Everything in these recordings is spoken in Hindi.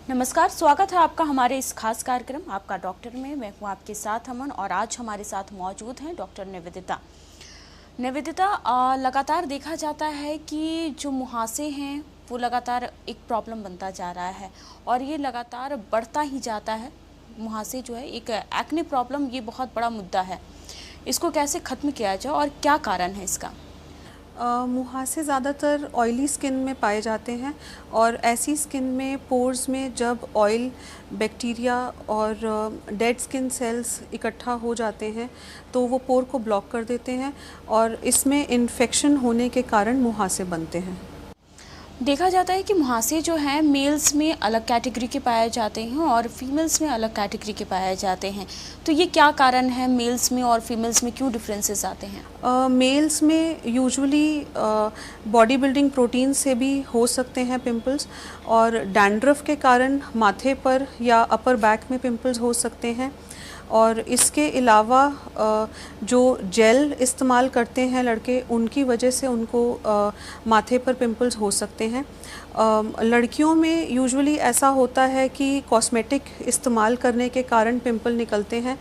नमस्कार, स्वागत है आपका हमारे इस खास कार्यक्रम आपका डॉक्टर में। मैं हूँ आपके साथ अमन और आज हमारे साथ मौजूद हैं डॉक्टर निवेदिता। लगातार देखा जाता है कि जो मुहासे हैं वो लगातार एक प्रॉब्लम बनता जा रहा है और ये लगातार बढ़ता ही जाता है। मुहासे जो है एक एक्ने प्रॉब्लम, ये बहुत बड़ा मुद्दा है। इसको कैसे ख़त्म किया जाए और क्या कारण है इसका? मुहासे ज़्यादातर ऑयली स्किन में पाए जाते हैं और ऐसी स्किन में पोर्स में जब ऑयल, बैक्टीरिया और डेड स्किन सेल्स इकट्ठा हो जाते हैं तो वो पोर को ब्लॉक कर देते हैं और इसमें इन्फेक्शन होने के कारण मुहासे बनते हैं। देखा जाता है कि मुहासे जो हैं मेल्स में अलग कैटेगरी के पाए जाते हैं और फीमेल्स में अलग कैटेगरी के पाए जाते हैं। तो ये क्या कारण है, मेल्स में और फीमेल्स में क्यों डिफरेंसेस आते हैं? मेल्स में यूजुअली बॉडी बिल्डिंग प्रोटीन से भी हो सकते हैं पिंपल्स और डैंड्रफ के कारण माथे पर या अपर बैक में पिंपल्स हो सकते हैं। और इसके अलावा जो जेल इस्तेमाल करते हैं लड़के, उनकी वजह से उनको माथे पर पिंपल्स हो सकते हैं। लड़कियों में यूजुअली ऐसा होता है कि कॉस्मेटिक इस्तेमाल करने के कारण पिंपल निकलते हैं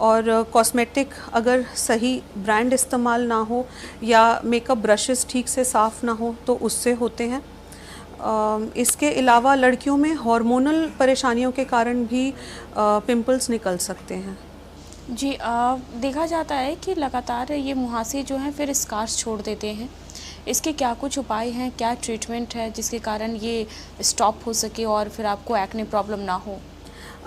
और कॉस्मेटिक अगर सही ब्रांड इस्तेमाल ना हो या मेकअप ब्रशेस ठीक से साफ़ ना हो तो उससे होते हैं। इसके अलावा लड़कियों में हार्मोनल परेशानियों के कारण भी पिंपल्स निकल सकते हैं। जी, देखा जाता है कि लगातार ये मुहासे जो हैं फिर स्कार्स छोड़ देते हैं। इसके क्या कुछ उपाय हैं, क्या ट्रीटमेंट है जिसके कारण ये स्टॉप हो सके और फिर आपको एक्ने प्रॉब्लम ना हो?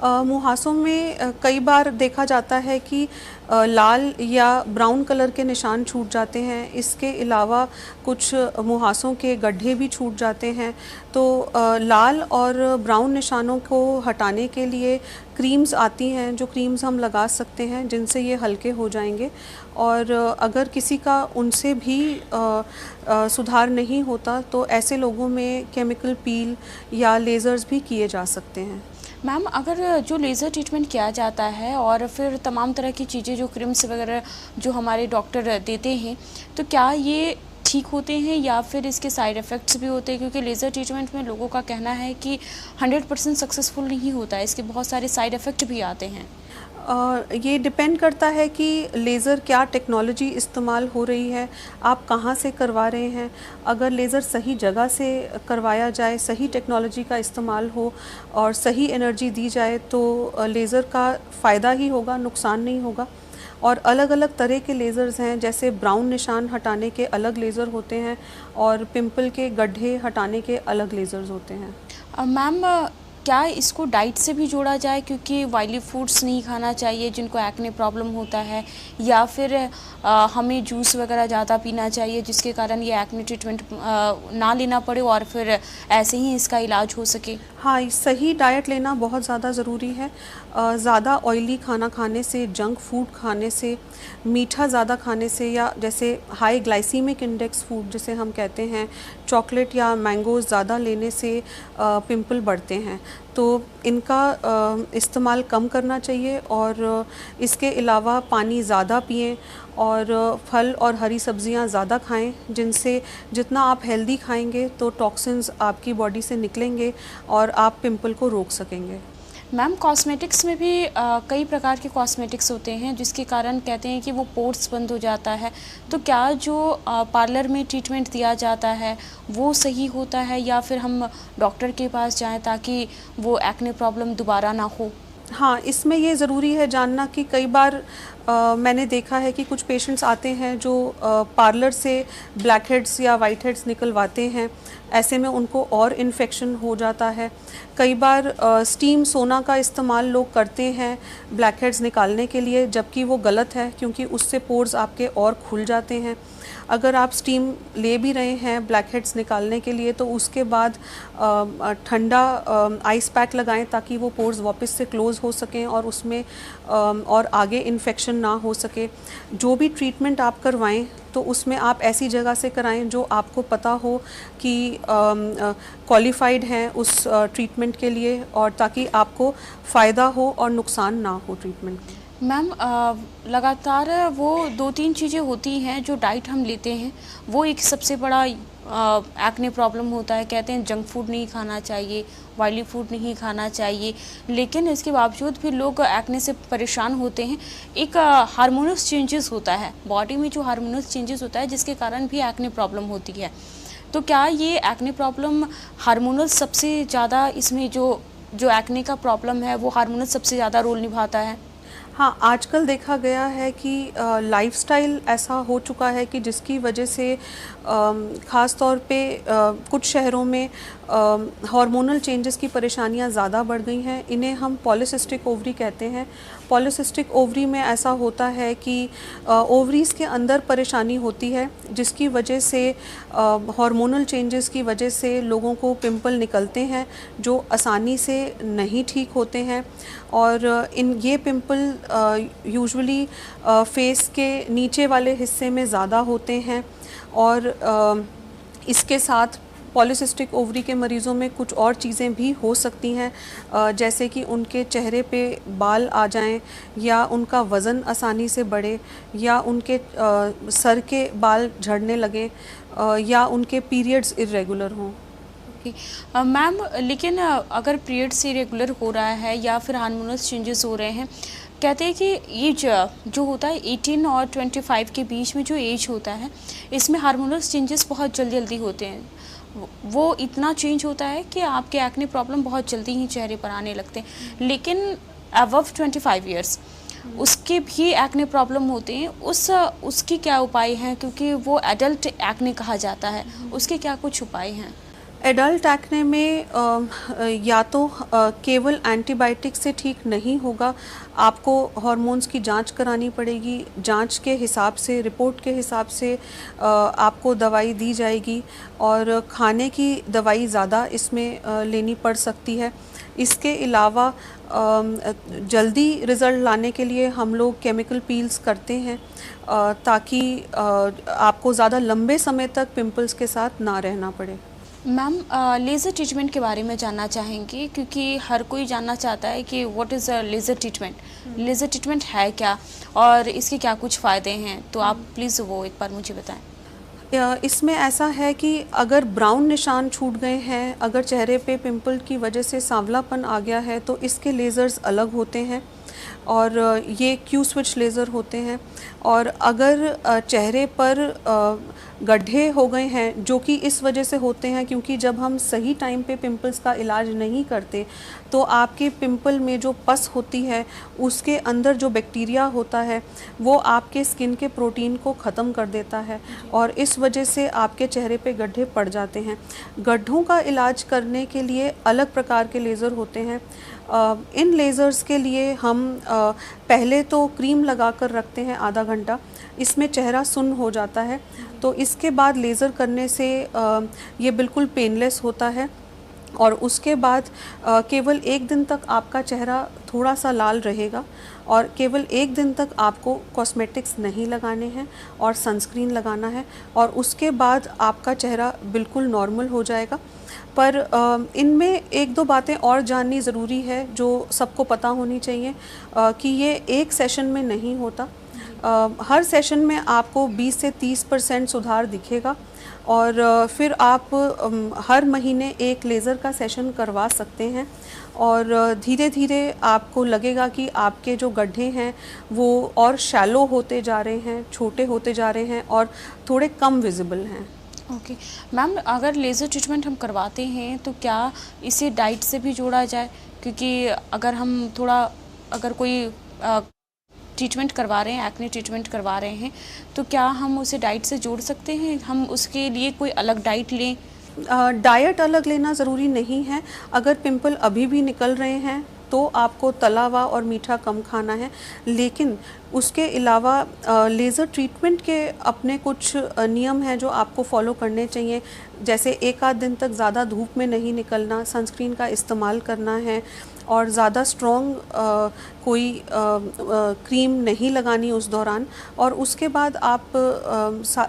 मुहासों में कई बार देखा जाता है कि लाल या ब्राउन कलर के निशान छूट जाते हैं। इसके अलावा कुछ मुहासों के गड्ढे भी छूट जाते हैं। तो लाल और ब्राउन निशानों को हटाने के लिए क्रीम्स आती हैं, जो क्रीम्स हम लगा सकते हैं जिनसे ये हल्के हो जाएंगे। और अगर किसी का उनसे भी सुधार नहीं होता तो ऐसे लोगों में केमिकल पील या लेज़र्स भी किए जा सकते हैं। मैम, अगर जो लेज़र ट्रीटमेंट किया जाता है और फिर तमाम तरह की चीज़ें जो क्रीम्स वगैरह जो हमारे डॉक्टर देते हैं, तो क्या ये ठीक होते हैं या फिर इसके साइड इफ़ेक्ट्स भी होते हैं? क्योंकि लेज़र ट्रीटमेंट में लोगों का कहना है कि 100% सक्सेसफुल नहीं होता है, इसके बहुत सारे साइड इफ़ेक्ट भी आते हैं। ये डिपेंड करता है कि लेज़र क्या टेक्नोलॉजी इस्तेमाल हो रही है, आप कहाँ से करवा रहे हैं। अगर लेज़र सही जगह से करवाया जाए, सही टेक्नोलॉजी का इस्तेमाल हो और सही एनर्जी दी जाए तो लेज़र का फ़ायदा ही होगा, नुकसान नहीं होगा। और अलग अलग तरह के लेज़र्स हैं, जैसे ब्राउन निशान हटाने के अलग लेज़र होते हैं और पिंपल के गड्ढे हटाने के अलग लेज़र्स होते हैं। मैम, क्या इसको डाइट से भी जोड़ा जाए, क्योंकि ऑयली फूड्स नहीं खाना चाहिए जिनको एक्ने प्रॉब्लम होता है, या फिर हमें जूस वगैरह ज़्यादा पीना चाहिए जिसके कारण ये एक्ने ट्रीटमेंट ना लेना पड़े और फिर ऐसे ही इसका इलाज हो सके? हाँ, सही डाइट लेना बहुत ज़्यादा ज़रूरी है। ज़्यादा ऑयली खाना खाने से, जंक फूड खाने से, मीठा ज़्यादा खाने से या जैसे हाई ग्लाइसीमिक इंडेक्स फूड जिसे हम कहते हैं, चॉकलेट या मैंगोज़ ज़्यादा लेने से पिंपल बढ़ते हैं। तो इनका इस्तेमाल कम करना चाहिए और इसके अलावा पानी ज़्यादा पिएं और फल और हरी सब्जियां ज़्यादा खाएं, जिनसे जितना आप हेल्दी खाएंगे तो टॉक्सिन्स आपकी बॉडी से निकलेंगे और आप पिंपल को रोक सकेंगे। मैम, कॉस्मेटिक्स में भी कई प्रकार के कॉस्मेटिक्स होते हैं जिसके कारण कहते हैं कि वो पोर्स बंद हो जाता है। तो क्या जो पार्लर में ट्रीटमेंट दिया जाता है वो सही होता है या फिर हम डॉक्टर के पास जाएं ताकि वो एक्ने प्रॉब्लम दोबारा ना हो? हाँ, इसमें ये ज़रूरी है जानना कि कई बार मैंने देखा है कि कुछ पेशेंट्स आते हैं जो पार्लर से ब्लैक हेड्स या वाइट हेड्स निकलवाते हैं। ऐसे में उनको और इन्फेक्शन हो जाता है। कई बार स्टीम सोना का इस्तेमाल लोग करते हैं ब्लैक हेड्स निकालने के लिए, जबकि वो गलत है क्योंकि उससे पोर्स आपके और खुल जाते हैं। अगर आप स्टीम ले भी रहे हैं ब्लैक हेड्स निकालने के लिए तो उसके बाद ठंडा आइस पैक लगाएं ताकि वो पोर्स वापस से क्लोज़ हो सकें और उसमें और आगे इन्फेक्शन ना हो सके। जो भी ट्रीटमेंट आप करवाएं तो उसमें आप ऐसी जगह से कराएं जो आपको पता हो कि क्वालिफाइड हैं उस ट्रीटमेंट के लिए, और ताकि आपको फ़ायदा हो और नुकसान ना हो ट्रीटमेंट में। मैम, लगातार वो 2-3 चीज़ें होती हैं जो डाइट हम लेते हैं, वो एक सबसे बड़ा एक्ने प्रॉब्लम होता है, कहते हैं जंक फूड नहीं खाना चाहिए, ऑयली फूड नहीं खाना चाहिए, लेकिन इसके बावजूद भी लोग एक्ने से परेशान होते हैं। एक हार्मोनस चेंजेस होता है बॉडी में, जो हार्मोनस चेंजेस होता है जिसके कारण भी एक्ने प्रॉब्लम होती है। तो क्या ये एक्ने प्रॉब्लम हार्मोनल सबसे ज़्यादा, इसमें जो एक्ने का प्रॉब्लम है वो हार्मोनल सबसे ज़्यादा रोल निभाता है? हाँ, आजकल देखा गया है कि लाइफ़स्टाइल ऐसा हो चुका है कि जिसकी वजह से ख़ास तौर पे कुछ शहरों में हार्मोनल चेंजेस की परेशानियां ज़्यादा बढ़ गई हैं। इन्हें हम पॉलीसिस्टिक ओवरी कहते हैं। पॉलीसिस्टिक ओवरी में ऐसा होता है कि ओवरीज़ के अंदर परेशानी होती है, जिसकी वजह से हार्मोनल चेंजेस की वजह से लोगों को पिंपल निकलते हैं जो आसानी से नहीं ठीक होते हैं। और ये पिंपल यूजुअली फेस के नीचे वाले हिस्से में ज़्यादा होते हैं। और इसके साथ पॉलीसिस्टिक ओवरी के मरीज़ों में कुछ और चीज़ें भी हो सकती हैं, जैसे कि उनके चेहरे पे बाल आ जाएं, या उनका वज़न आसानी से बढ़े, या उनके सर के बाल झड़ने लगें, या उनके पीरियड्स इर्रेगुलर हों। मैम, लेकिन अगर पीरियड्स इरेगुलर हो रहा है या फिर हार्मोनस चेंजेस हो रहे हैं, कहते हैं कि एज जो होता है 18 और 25 के बीच में जो एज होता है, इसमें हार्मोनस चेंजेस बहुत जल्दी होते हैं। वो इतना चेंज होता है कि आपके एक्ने प्रॉब्लम बहुत जल्दी ही चेहरे पर आने लगते हैं। लेकिन अबव 25 ईयर्स उसके भी एक्ने प्रॉब्लम होते हैं, उसकी क्या उपाय हैं? क्योंकि वो एडल्ट एक्ने कहा जाता है, उसके क्या कुछ उपाय हैं? एडल्ट एक्ने में या तो केवल एंटीबायोटिक से ठीक नहीं होगा, आपको हार्मोन्स की जांच करानी पड़ेगी। जांच के हिसाब से, रिपोर्ट के हिसाब से आपको दवाई दी जाएगी, और खाने की दवाई ज़्यादा इसमें लेनी पड़ सकती है। इसके अलावा जल्दी रिज़ल्ट लाने के लिए हम लोग केमिकल पील्स करते हैं, ताकि आपको ज़्यादा लंबे समय तक पिंपल्स के साथ ना रहना पड़े। मैम, लेज़र ट्रीटमेंट के बारे में जानना चाहेंगे, क्योंकि हर कोई जानना चाहता है कि what is a laser treatment, laser treatment है क्या और इसके क्या कुछ फ़ायदे हैं? तो आप प्लीज़ वो एक बार मुझे बताएं। इसमें ऐसा है कि अगर ब्राउन निशान छूट गए हैं, अगर चेहरे पे पिंपल की वजह से सांवलापन आ गया है, तो इसके लेज़र्स अलग होते हैं, और ये क्यू स्विच लेज़र होते हैं। और अगर चेहरे पर गड्ढे हो गए हैं, जो कि इस वजह से होते हैं क्योंकि जब हम सही टाइम पे पिंपल्स का इलाज नहीं करते, तो आपके पिंपल में जो पस होती है, उसके अंदर जो बैक्टीरिया होता है, वो आपके स्किन के प्रोटीन को ख़त्म कर देता है, और इस वजह से आपके चेहरे पे गड्ढे पड़ जाते हैं। गड्ढों का इलाज करने के लिए अलग प्रकार के लेज़र होते हैं। इन लेज़र्स के लिए हम पहले तो क्रीम लगा कर रखते हैं आधा घंटा, इसमें चेहरा सुन्न हो जाता है। तो इसके बाद लेज़र करने से ये बिल्कुल पेनलेस होता है, और उसके बाद केवल 1 दिन तक आपका चेहरा थोड़ा सा लाल रहेगा, और केवल 1 दिन तक आपको कॉस्मेटिक्स नहीं लगाने हैं और सनस्क्रीन लगाना है, और उसके बाद आपका चेहरा बिल्कुल नॉर्मल हो जाएगा। पर इनमें 1-2 बातें और जाननी ज़रूरी है जो सबको पता होनी चाहिए, कि ये एक सेशन में नहीं होता। हर सेशन में आपको 20 से 30% सुधार दिखेगा, और फिर आप हर महीने एक लेज़र का सेशन करवा सकते हैं, और धीरे धीरे आपको लगेगा कि आपके जो गड्ढे हैं वो और शैलो होते जा रहे हैं, छोटे होते जा रहे हैं, और थोड़े कम विजिबल हैं। ओके मैम, अगर लेज़र ट्रीटमेंट हम करवाते हैं तो क्या इसे डाइट से भी जोड़ा जाए? क्योंकि अगर हम अगर कोई ट्रीटमेंट करवा रहे हैं, एक्ने ट्रीटमेंट करवा रहे हैं, तो क्या हम उसे डाइट से जोड़ सकते हैं? हम उसके लिए कोई अलग डाइट लें? डाइट अलग लेना ज़रूरी नहीं है। अगर पिंपल अभी भी निकल रहे हैं तो आपको तला हुआ और मीठा कम खाना है, लेकिन उसके अलावा लेज़र ट्रीटमेंट के अपने कुछ नियम हैं जो आपको फॉलो करने चाहिए। जैसे 1 आध दिन तक ज़्यादा धूप में नहीं निकलना, सनस्क्रीन का इस्तेमाल करना है, और ज़्यादा स्ट्रॉन्ग कोई क्रीम नहीं लगानी उस दौरान, और उसके बाद आप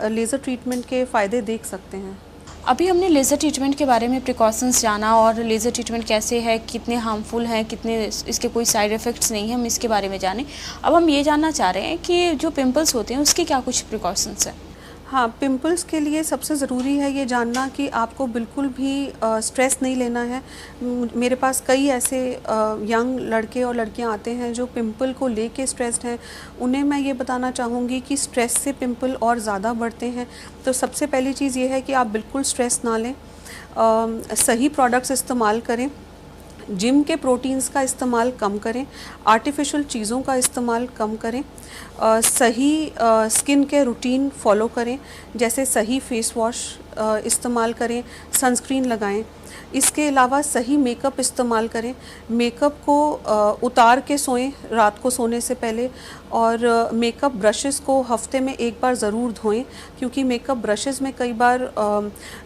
लेज़र ट्रीटमेंट के फ़ायदे देख सकते हैं। अभी हमने लेज़र ट्रीटमेंट के बारे में प्रिकॉशंस जाना, और लेज़र ट्रीटमेंट कैसे है, कितने हार्मफुल हैं, कितने इसके कोई साइड इफ़ेक्ट्स नहीं हैं, हम इसके बारे में जाने। अब हम ये जानना चाह रहे हैं कि जो पिंपल्स होते हैं उसके क्या कुछ प्रिकॉशंस हैं? हाँ, पिंपल्स के लिए सबसे ज़रूरी है ये जानना कि आपको बिल्कुल भी स्ट्रेस नहीं लेना है। मेरे पास कई ऐसे यंग लड़के और लड़कियां आते हैं जो पिंपल को लेके स्ट्रेस्ड हैं। उन्हें मैं ये बताना चाहूँगी कि स्ट्रेस से पिंपल और ज़्यादा बढ़ते हैं। तो सबसे पहली चीज़ ये है कि आप बिल्कुल स्ट्रेस ना लें, सही प्रोडक्ट्स इस्तेमाल करें, जिम के प्रोटीन्स का इस्तेमाल कम करें, आर्टिफिशियल चीज़ों का इस्तेमाल कम करें, सही स्किन के रूटीन फॉलो करें, जैसे सही फेस वॉश इस्तेमाल करें, सनस्क्रीन लगाएं। इसके अलावा सही मेकअप इस्तेमाल करें, मेकअप को उतार के सोएं रात को सोने से पहले, और मेकअप ब्रशेस को हफ्ते में एक बार ज़रूर धोएं, क्योंकि मेकअप ब्रशेस में कई बार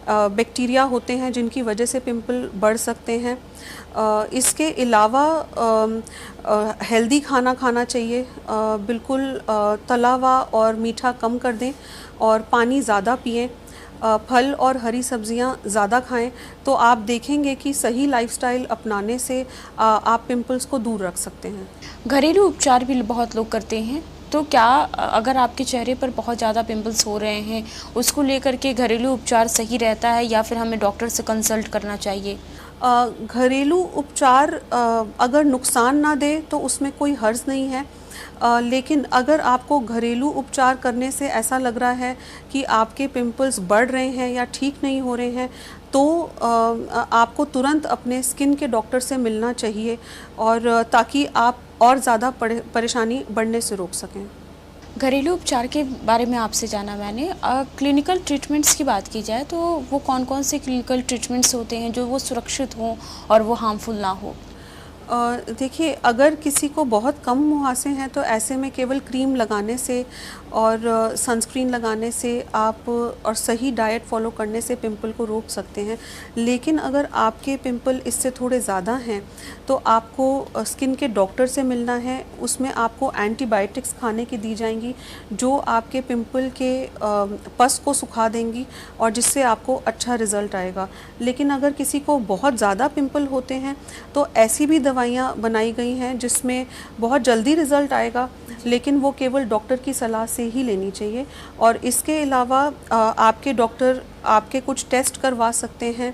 बैक्टीरिया होते हैं जिनकी वजह से पिंपल बढ़ सकते हैं। इसके अलावा हेल्दी खाना खाना चाहिए, बिल्कुल तला हुआ और मीठा कम कर दें, और पानी ज़्यादा पिएं, फल और हरी सब्जियां ज़्यादा खाएं। तो आप देखेंगे कि सही लाइफस्टाइल अपनाने से आप पिंपल्स को दूर रख सकते हैं। घरेलू उपचार भी बहुत लोग करते हैं, तो क्या अगर आपके चेहरे पर बहुत ज़्यादा पिंपल्स हो रहे हैं, उसको लेकर के घरेलू उपचार सही रहता है या फिर हमें डॉक्टर से कंसल्ट करना चाहिए? घरेलू उपचार अगर नुकसान ना दे तो उसमें कोई हर्ज नहीं है, लेकिन अगर आपको घरेलू उपचार करने से ऐसा लग रहा है कि आपके पिंपल्स बढ़ रहे हैं या ठीक नहीं हो रहे हैं, तो आपको तुरंत अपने स्किन के डॉक्टर से मिलना चाहिए, और ताकि आप और ज़्यादा परेशानी बढ़ने से रोक सकें। घरेलू उपचार के बारे में आपसे जाना मैंने। क्लिनिकल ट्रीटमेंट्स की बात की जाए तो वो कौन कौन से क्लिनिकल ट्रीटमेंट्स होते हैं जो वो सुरक्षित हों और वो हार्मफुल ना हो? देखिए, अगर किसी को बहुत कम मुहासे हैं तो ऐसे में केवल क्रीम लगाने से और सनस्क्रीन लगाने से आप और सही डाइट फॉलो करने से पिंपल को रोक सकते हैं। लेकिन अगर आपके पिंपल इससे थोड़े ज़्यादा हैं तो आपको स्किन के डॉक्टर से मिलना है। उसमें आपको एंटीबायोटिक्स खाने की दी जाएंगी जो आपके पिंपल के पस को सुखा देंगी और जिससे आपको अच्छा रिज़ल्ट आएगा। लेकिन अगर किसी को बहुत ज़्यादा पिंपल होते हैं तो ऐसी भी दवाइयाँ बनाई गई हैं जिसमें बहुत जल्दी रिज़ल्ट आएगा, लेकिन वो केवल डॉक्टर की सलाह से ही लेनी चाहिए। और इसके अलावा आपके डॉक्टर आपके कुछ टेस्ट करवा सकते हैं,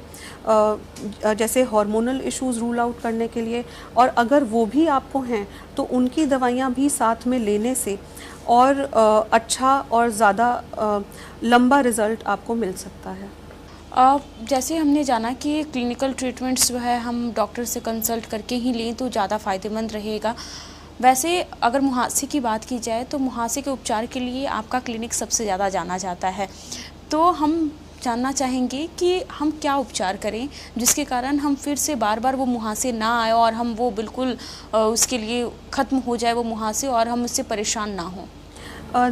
जैसे हार्मोनल इश्यूज़ रूल आउट करने के लिए, और अगर वो भी आपको हैं तो उनकी दवाइयाँ भी साथ में लेने से और अच्छा और ज़्यादा लंबा रिज़ल्ट आपको मिल सकता है। जैसे हमने जाना कि क्लिनिकल ट्रीटमेंट्स जो है हम डॉक्टर से कंसल्ट करके ही लें तो ज़्यादा फ़ायदेमंद रहेगा। वैसे अगर मुहासे की बात की जाए तो मुहासे के उपचार के लिए आपका क्लिनिक सबसे ज़्यादा जाना जाता है, तो हम जानना चाहेंगे कि हम क्या उपचार करें जिसके कारण हम फिर से बार बार वो मुहासे ना आए और हम वो बिल्कुल उसके लिए ख़त्म हो जाए वो मुहासे और हम उससे परेशान ना हों।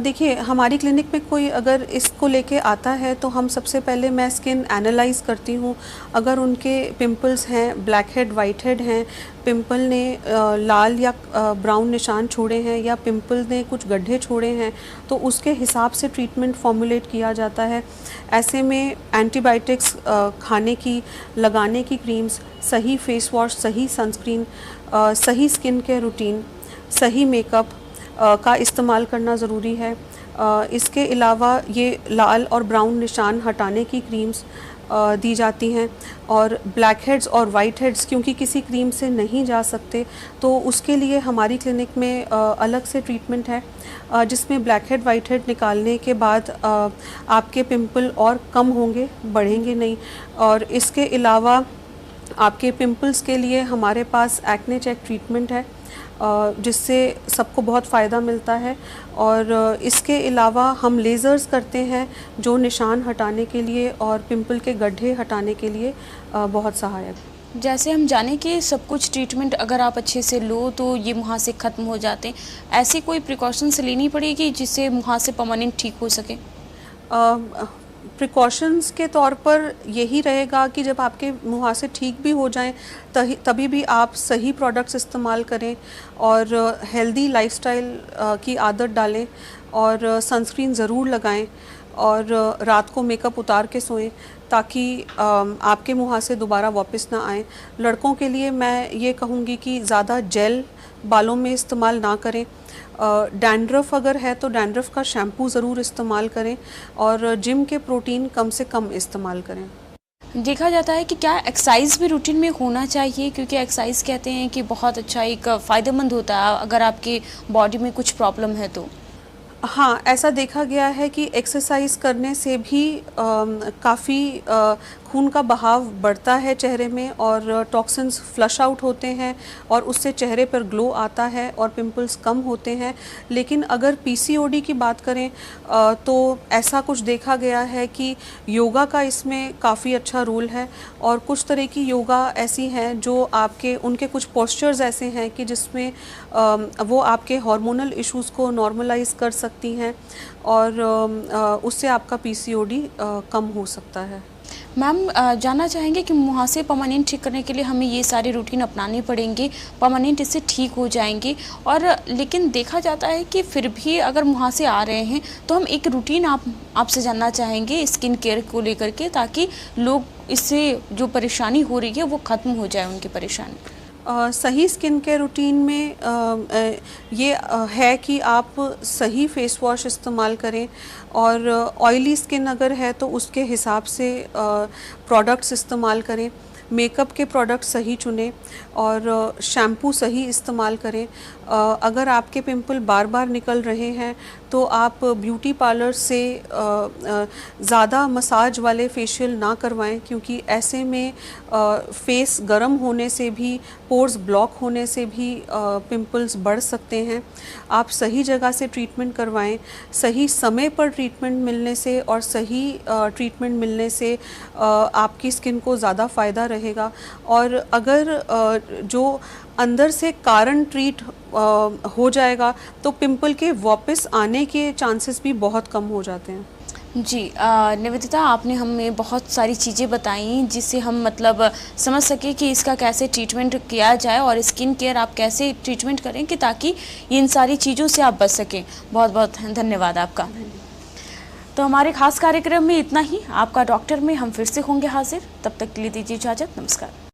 देखिए, हमारी क्लिनिक में कोई अगर इसको लेके आता है तो हम सबसे पहले मैं स्किन एनालाइज करती हूँ। अगर उनके पिंपल्स हैं, ब्लैक हेड, वाइट हेड हैं, पिंपल ने लाल या ब्राउन निशान छोड़े हैं या पिंपल ने कुछ गड्ढे छोड़े हैं, तो उसके हिसाब से ट्रीटमेंट फॉर्मुलेट किया जाता है। ऐसे में एंटीबायोटिक्स खाने की, लगाने की क्रीम्स, सही फेस वॉश, सही सनस्क्रीन, सही स्किन केयर रूटीन, सही मेकअप का इस्तेमाल करना ज़रूरी है। इसके अलावा ये लाल और ब्राउन निशान हटाने की क्रीम्स दी जाती हैं, और ब्लैक हेड्स और वाइट हेड्स क्योंकि किसी क्रीम से नहीं जा सकते तो उसके लिए हमारी क्लिनिक में अलग से ट्रीटमेंट है, जिसमें ब्लैक हेड, वाइट हेड निकालने के बाद आपके पिंपल और कम होंगे, बढ़ेंगे नहीं। और इसके अलावा आपके पिंपल्स के लिए हमारे पास एक्ने चेक ट्रीटमेंट है जिससे सबको बहुत फ़ायदा मिलता है। और इसके अलावा हम लेज़र्स करते हैं जो निशान हटाने के लिए और पिंपल के गड्ढे हटाने के लिए बहुत सहायक। जैसे हम जाने कि सब कुछ ट्रीटमेंट अगर आप अच्छे से लो तो ये मुहासे ख़त्म हो जाते हैं, ऐसी कोई प्रिकॉशंस लेनी पड़ेगी जिससे मुहासे परमानेंट ठीक हो सके? प्रिकॉशंस के तौर पर यही रहेगा कि जब आपके मुहासे ठीक भी हो जाएं तभी भी आप सही प्रोडक्ट्स इस्तेमाल करें और हेल्दी लाइफस्टाइल की आदत डालें और सनस्क्रीन ज़रूर लगाएं और रात को मेकअप उतार के सोएं ताकि आपके मुहासे दोबारा वापस ना आएँ। लड़कों के लिए मैं ये कहूँगी कि ज़्यादा जेल बालों में इस्तेमाल ना करें डैंड्रफ अगर है तो डैंड्रफ का शैम्पू ज़रूर इस्तेमाल करें और जिम के प्रोटीन कम से कम इस्तेमाल करें। देखा जाता है कि क्या एक्सरसाइज भी रूटीन में होना चाहिए, क्योंकि एक्सरसाइज कहते हैं कि बहुत अच्छा एक फ़ायदेमंद होता है अगर आपके बॉडी में कुछ प्रॉब्लम है तो। हाँ, ऐसा देखा गया है कि एक्सरसाइज करने से भी काफ़ी खून का बहाव बढ़ता है चेहरे में और टॉक्सिन्स फ्लश आउट होते हैं और उससे चेहरे पर ग्लो आता है और पिंपल्स कम होते हैं। लेकिन अगर पीसीओडी की बात करें तो ऐसा कुछ देखा गया है कि योगा का इसमें काफ़ी अच्छा रोल है और कुछ तरह की योगा ऐसी हैं जो आपके उनके कुछ पोस्चर्स ऐसे हैं कि जिसमें वो आपके हार्मोनल इश्यूज़ को नॉर्मलाइज कर सकती हैं और उससे आपका पीसीओडी कम हो सकता है। मैम जानना चाहेंगे कि मुहासे परमानेंट ठीक करने के लिए हमें ये सारे रूटीन अपनाने पड़ेंगे, परमानेंट इससे ठीक हो जाएंगे, और लेकिन देखा जाता है कि फिर भी अगर मुहासे आ रहे हैं तो हम एक रूटीन आपसे जानना चाहेंगे स्किन केयर को लेकर के, ताकि लोग इससे जो परेशानी हो रही है वो ख़त्म हो जाए उनकी परेशानी। सही स्किन केयर रूटीन में ये है कि आप सही फेस वॉश इस्तेमाल करें और ऑयली स्किन अगर है तो उसके हिसाब से प्रोडक्ट्स इस्तेमाल करें, मेकअप के प्रोडक्ट सही चुनें और शैम्पू सही इस्तेमाल करें। अगर आपके पिंपल बार बार निकल रहे हैं तो आप ब्यूटी पार्लर से ज़्यादा मसाज वाले फेशियल ना करवाएं, क्योंकि ऐसे में फेस गर्म होने से भी, पोर्स ब्लॉक होने से भी पिंपल्स बढ़ सकते हैं। आप सही जगह से ट्रीटमेंट करवाएं। सही समय पर ट्रीटमेंट मिलने से और सही ट्रीटमेंट मिलने से आपकी स्किन को ज़्यादा फ़ायदा रहेगा। और अगर जो अंदर से कारण ट्रीट हो जाएगा तो पिंपल के वापस आने के चांसेस भी बहुत कम हो जाते हैं। जी निवेदिता, आपने हमें बहुत सारी चीज़ें बताई जिससे हम मतलब समझ सके कि इसका कैसे ट्रीटमेंट किया जाए और स्किन केयर आप कैसे ट्रीटमेंट करें कि ताकि इन सारी चीज़ों से आप बच सकें। बहुत बहुत धन्यवाद आपका। तो हमारे खास कार्यक्रम में इतना ही। आपका डॉक्टर में हम फिर से होंगे हाजिर। तब तक के लिए दीजिए इजाज़त। नमस्कार।